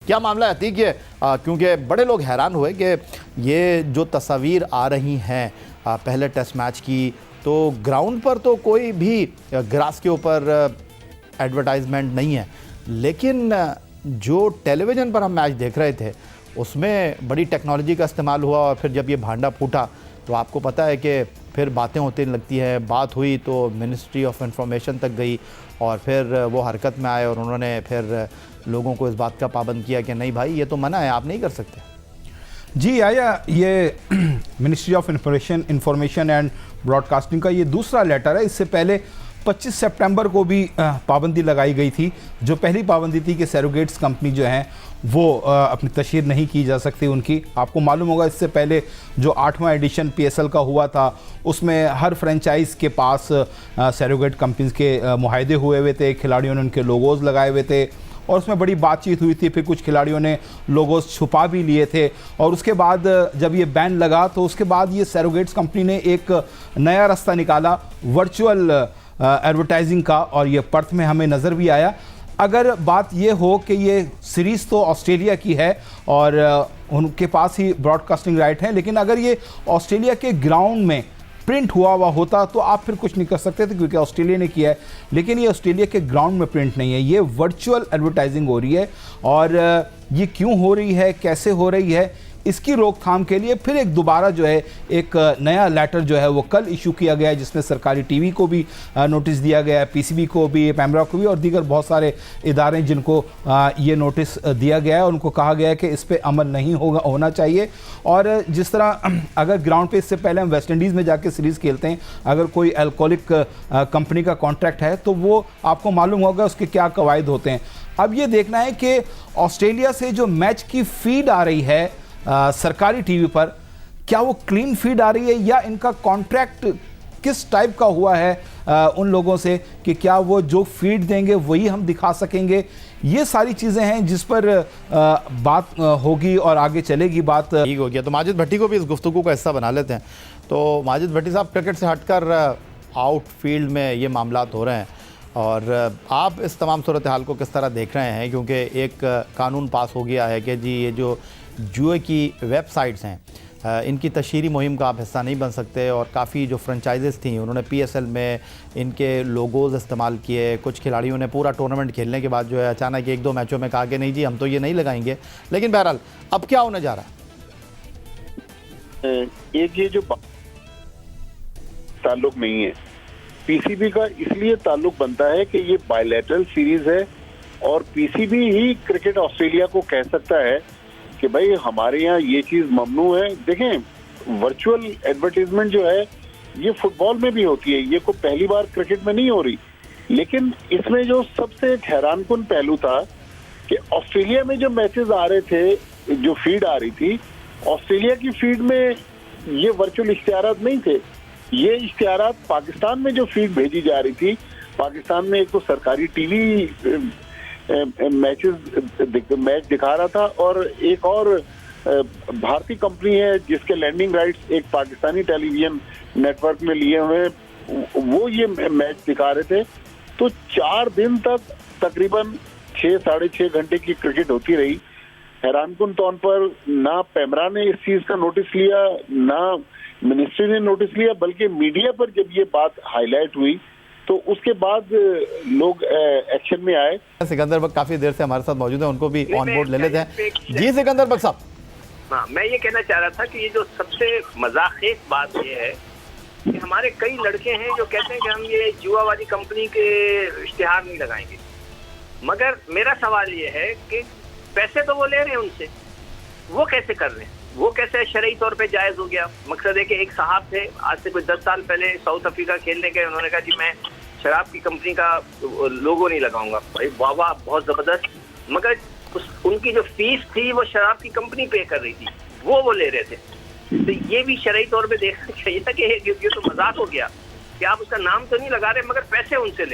क्या मामला है अतीक ये? क्योंकि बड़े लोग हैरान हुए कि ये जो तस्वीर आ रही हैं पहले टेस्ट मैच की, तो ग्राउंड पर तो कोई भी ग्रास के ऊपर एडवर्टाइजमेंट नहीं है, लेकिन जो टेलीविज़न पर हम मैच देख रहे थे उसमें बड़ी टेक्नोलॉजी का इस्तेमाल हुआ। और फिर जब ये भांडा फूटा तो आपको पता है कि फिर बातें होती लगती हैं। बात हुई तो मिनिस्ट्री ऑफ इंफॉर्मेशन तक गई और फिर वो हरकत में आए और उन्होंने फिर लोगों को इस बात का पाबंद किया कि नहीं भाई ये तो मना है, आप नहीं कर सकते। जी आया, ये ministry of information and broadcasting का ये दूसरा लेटर है। इससे पहले 25 सितंबर को भी पाबंदी लगाई गई थी। जो पहली पाबंदी थी कि सरोगेट्स कंपनी जो हैं वो अपनी तशहीर नहीं की जा सकती उनकी। आपको मालूम होगा इससे पहले जो 8वां एडिशन PSL का हुआ था उसमें हर फ्रेंचाइज के पास सरोगेट कंपनीज के मुआहदे हुए थे, खिलाड़ियों ने उनके लोगोज लगाए हुए थे और उसमें बड़ी बातचीत हुई थी। फिर कुछ खिलाड़ियों ने लोगोज छुपा भी लिए थे और उसके बाद जब ये बैन लगा तो उसके बाद ये सरोगेट्स कंपनी ने एक नया रास्ता निकाला वर्चुअल एडवर्टाइजिंग का, और ये पर्थ में हमें नज़र भी आया। अगर बात ये हो कि ये सीरीज़ तो ऑस्ट्रेलिया की है और उनके पास ही ब्रॉडकास्टिंग राइट हैं, लेकिन अगर ये ऑस्ट्रेलिया के ग्राउंड में प्रिंट हुआ होता तो आप फिर कुछ नहीं कर सकते थे क्योंकि ऑस्ट्रेलिया ने किया है। लेकिन ये ऑस्ट्रेलिया के ग्राउंड में प्रिंट नहीं है, ये वर्चुअल एडवर्टाइजिंग हो रही है। और ये क्यों हो रही है, कैसे हो रही है, इसकी रोकथाम के लिए फिर एक दोबारा जो है एक नया लेटर जो है वो कल इशू किया गया है, जिसमें सरकारी टीवी को भी नोटिस दिया गया है, PCB को भी, पैमरा को भी और दीगर बहुत सारे इदारे जिनको ये नोटिस दिया गया है। उनको कहा गया है कि इस पर अमल नहीं होना चाहिए। और जिस तरह अगर ग्राउंड पे इससे पहले हम वेस्ट इंडीज़ में जाके सीरीज़ खेलते हैं, अगर कोई अल्कोहलिक कंपनी का कॉन्ट्रैक्ट है तो वो आपको मालूम होगा उसके क्या कवायद होते हैं। अब ये देखना है कि ऑस्ट्रेलिया से जो मैच की फीड आ रही है सरकारी टीवी पर, क्या वो क्लीन फीड आ रही है या इनका कॉन्ट्रैक्ट किस टाइप का हुआ है उन लोगों से कि क्या वो जो फीड देंगे वही हम दिखा सकेंगे। ये सारी चीज़ें हैं जिस पर बात होगी और आगे चलेगी बात। ठीक हो गया, तो माजिद भट्टी को भी इस गुफ्तगू का हिस्सा बना लेते हैं। तो माजिद भट्टी साहब, क्रिकेट से हटकर आउटफील्ड में ये मामलात हो रहे हैं और आप इस तमाम सूरत हाल को किस तरह देख रहे हैं? क्योंकि एक कानून पास हो गया है कि जी ये जो जुए की वेबसाइट्स हैं इनकी तशहीरी मुहिम का आप हिस्सा नहीं बन सकते। और काफ़ी जो फ्रेंचाइजेस थी उन्होंने PSL में इनके लोगोज इस्तेमाल किए। कुछ खिलाड़ियों ने पूरा टूर्नामेंट खेलने के बाद जो है अचानक 1-2 मैचों में कहा कि नहीं जी हम तो ये नहीं लगाएंगे। लेकिन बहरहाल अब क्या होने जा रहा है? एक ये जो ताल्लुक नहीं है PCB का, इसलिए ताल्लुक बनता है कि ये बायलैटरल सीरीज है और PCB ही क्रिकेट ऑस्ट्रेलिया को कह सकता है कि भाई हमारे यहाँ ये चीज ममनू है। देखें, वर्चुअल एडवर्टाइजमेंट जो है ये फुटबॉल में भी होती है, ये कोई पहली बार क्रिकेट में नहीं हो रही। लेकिन इसमें जो सबसे हैरानकुन पहलू था कि ऑस्ट्रेलिया में जो मैचेस आ रहे थे, जो फीड आ रही थी, ऑस्ट्रेलिया की फीड में ये वर्चुअल इश्तिहारात नहीं थे। ये इश्तिहारात पाकिस्तान में जो फीड भेजी जा रही थी, पाकिस्तान में एक तो सरकारी टीवी मैच दिखा रहा था और एक और भारतीय कंपनी है जिसके लैंडिंग राइट्स एक पाकिस्तानी टेलीविजन नेटवर्क में लिए हुए हैं, वो ये मैच दिखा रहे थे। तो 4 दिन तक तकरीबन 6-6.5 घंटे की क्रिकेट होती रही। हैरानकुन तौर पर ना पैमरा ने इस चीज का नोटिस लिया, ना मिनिस्ट्री ने नोटिस लिया, बल्कि मीडिया पर जब ये बात हाईलाइट हुई तो उसके बाद लोग एक्शन में आए। सिकंदर बख्श काफी देर से हमारे साथ मौजूद हैं, उनको भी ऑन बोर्ड ले लेते हैं। जी सिकंदर बख्श साहब। हाँ, मैं ये कहना चाह रहा था कि ये जो सबसे मजाक़ेज़ बात ये है कि हमारे कई लड़के हैं जो कहते हैं कि हम ये जुआ वाली कंपनी के इश्तिहार नहीं लगाएंगे, मगर मेरा सवाल ये है कि पैसे तो वो ले रहे हैं उनसे, वो कैसे कर रहे हैं, वो कैसे शरई तौर पे जायज़ हो गया? मकसद है कि एक साहब थे आज से कोई 10 साल पहले साउथ अफ्रीका खेलने गए, उन्होंने कहा जी मैं शराब की कंपनी का लोगो नहीं लगाऊंगा। भाई वाह वाह, बहुत ज़बरदस्त, मगर उनकी जो फीस थी वो शराब की कंपनी पे कर रही थी, वो ले रहे थे। तो ये भी शरई तौर पे देखना चाहिए था कि ये तो मजाक हो गया कि आप उसका नाम तो नहीं लगा रहे मगर पैसे उनसे ले